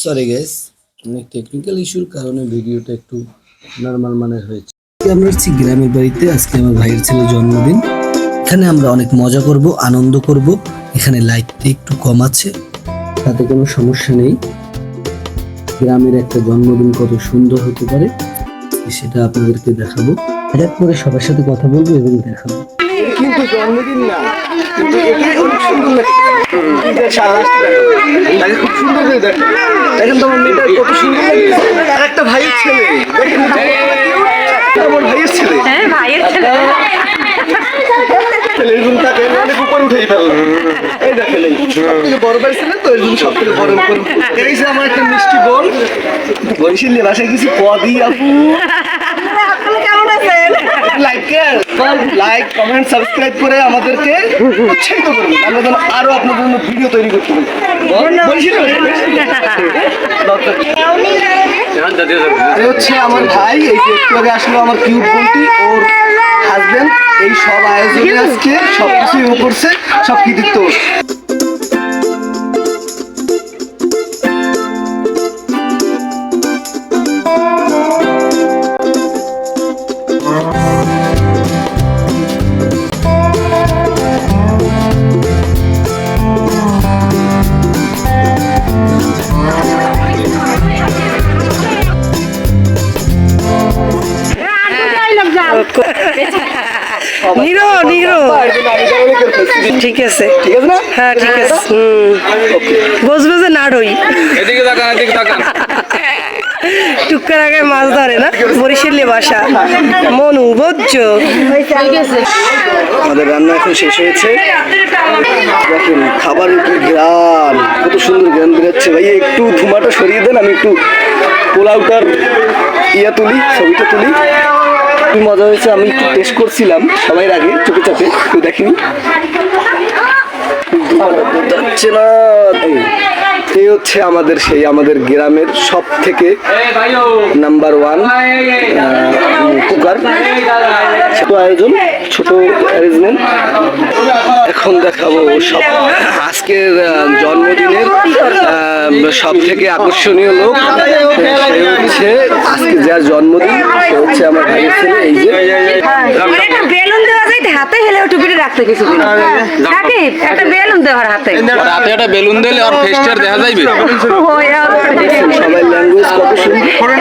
Sorry guys, অনেক technical ইস্যুর কারণে ভিডিওটা একটু নরমাল মানের হয়েছে। আমরা আছি গ্রামের বাড়িতে, আজকে আমার ভাইয়ের ছেলের জন্মদিন। এখানে আমরা অনেক মজা করব, আনন্দ করব। এখানে লাইটটা একটু কম আছে, তাতে কোনো সমস্যা নেই। গ্রামের একটা জন্মদিন কত সুন্দর হতে পারে সেটা আপনাদেরকে দেখাবো। এক করে সবার সাথে কথা বলবো এবং দেখাবো। কিন্তু জন্মদিন না, কিন্তু এটাই অনেক সুন্দর লাগছে। খুব সুন্দর করে দেখেন, দেখেন তোমার মেয়েটা কত সুন্দর লাগছে। আর একটা ভাইয়ের ছেলে, দেখেন আমার ভাইয়ের ছেলে। হ্যাঁ, ভাইয়ের ছেলে। এরকম তাকে অনেক উপরে উঠেই ফেললো। এই দেখেন, সব থেকে বড় ভাই ছিল তো, এরকম সব থেকে বড় উপর। এই যে আমার একটা মিষ্টি বোন, বরিশালের বাসায় কিছু পদি আপু। কেমন আছেন? লাইক কমেন্ট সাবস্ক্রাইব করে আমাদেরকে উৎসাহিত করুন, আমরা যেন আরো আপনাদের জন্য ভিডিও তৈরি করতে পারি। হচ্ছে আমার ভাই, এই যে একটু আগে আসলো আমার কিউট বোনটি, ওর হাজবেন্ড। এই সব আয়োজনে আজকে সবকিছুই ও করছে, সব কৃতিত্ব। নিরো নিরো ঠিক আছে, ঠিক আছে না? হ্যাঁ ঠিক আছে। বসবে যে নাড়ই এদিকে তাকান, এদিকে তাকান। টুকটার আগে মাছ ধরে না, বরিশালে বাসা। মনু বজ্জ আমাদের রান্না এখন শেষ হয়েছে। দেখেন খাবারের কি গ্রান, কত সুন্দর গ্রান বেরোচ্ছে। ভাই একটু ধুমাটা সরিয়ে দেন, আমি একটু পোলাওটার ছবিটা তুলি। খুব মজা হয়েছে। আমি একটু টেস্ট করছিলাম সবাই আগে, চোখে চাপে, কেউ দেখেনি। যাচ্ছে না। এই হচ্ছে আমাদের গ্রামের সব থেকে নাম্বার 1 কুকার। ছোট আয়োজন, ছোট অ্যারেঞ্জমেন্ট। এখন দেখাবো সব আজকের জন্মদিনের সব থেকে আকর্ষণীয় লোক। সে হচ্ছে আজকে যার জন্মদিন, সে হচ্ছে আমার ভাইয়ের ছেলে। এই যে বেলুন দেওয়া যায় হাতে, হেলে টুপিটা রাখতে কিছুদিন একটা বেলুন দেওয়ার হাতে একটা বেলুন দিলে আর ফেস্টার দেখা যাইবে। সবাই ল্যাঙ্গুয়েজ কত সুন্দর।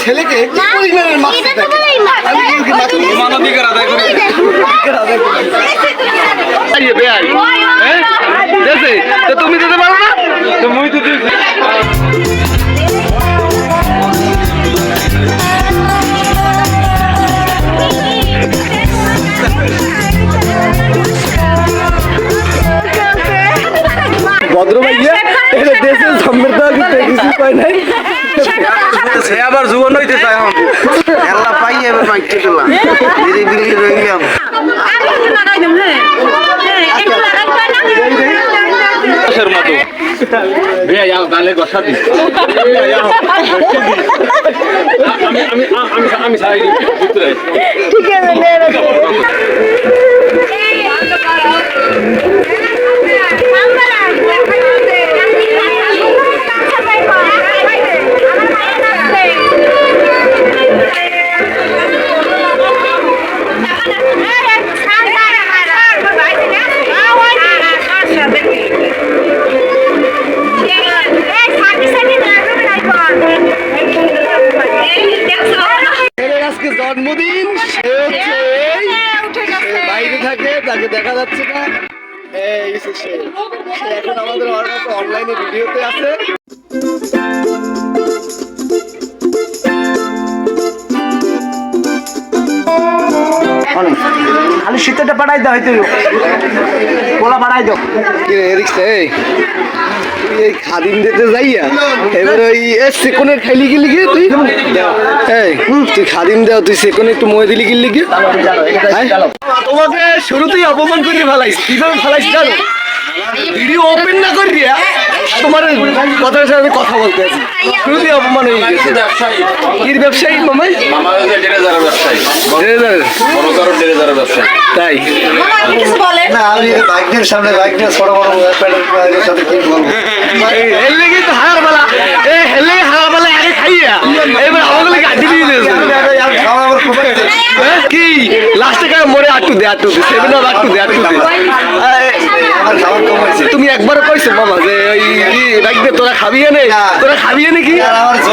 ছেলেকে কি পরিমাণের মাছ মানবাধিকার আদায় করে তুমি দিতে পারো না, তুমি তো ভদ্র ভাইয়া এটা দেশের সম্পর্ক কিছু পায় নাই। সে আবার জীবন হইতে চায় এখন এলা পাই এবার মাইকটি দিলাম বিলি রয়ে গেলাম। গালে গসা দি আমি ঠিক আছে। আজকে জন্মদিন, সে বাইরে থাকে, তাকে দেখা যাচ্ছে না। এই সে এখন আমাদের অনলাইনে ভিডিওতে আছে। অনেক খালি শীতটা বাড়াই দাও হয়তো পোলা বাড়াই দাও এই খাদিম দিতে যাইয়া এবার ওই সেকনের খাইলি গেলি গিয়ে তুই এই তুই খাদিম দেও তুই সেকনে একটু মই দিলি গেলি গিয়ে তোমাকে শুরুতেই অপমান করে ফেলাইস কিভাবে ফেলাইস জানো ভিডিও ওপেন না করি তোমার কথার সাথে কথা বলতে আছি শুরুতেই অপমান হয়ে গেছে কির ব্যবসায়ী মামাই ডেরেজারের ব্যবসায়ী তাই না আমি বাইকের সামনে বাইক নিয়ে ছোট বড় প্যাডেলের সাথে কি বলবো হেললে কিন্তু হার বেলা এ হেললে হার বেলা আগে খাইয়া এবার আমাকে গাড়ি দিয়ে দিয়েছে কি লাস্টে কার মরে আটটু দে সেভেন আপ আটটু দে তুমি একবার কইছো মামা যে ওই কি রাখবে তোরা খাবি না তোরা খাবি না কি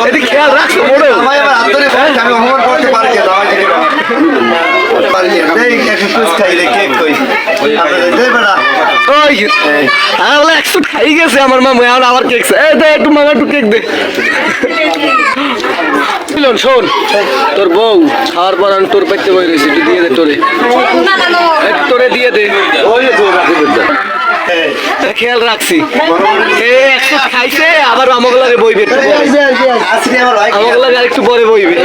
এটি খেয়াল রাখছো বড় আমি আবার আন্তরিক আমি অপমান করতে পারি না আমার পারি না এই একটু কুচ খাইলে কেক কই আপনাদের দে বেটা ওই আর বলে 100 খাই গেছে আমার মামা আর আবার কেক এই দে একটু মামা একটু কেক দে মিলন শোন তোর বউ খাওয়ার পর আমি তোর পেটে বই রয়েছি একটু দিয়ে দে তোরে তোরে দিয়ে দে ওই তো রাখি দে খেয়াল রাখছি এ 100 খাইছে আবার আমাকে লাগে বইবে আজকে আমার বাইক আমাকে লাগে আরেকটু পরে বইবে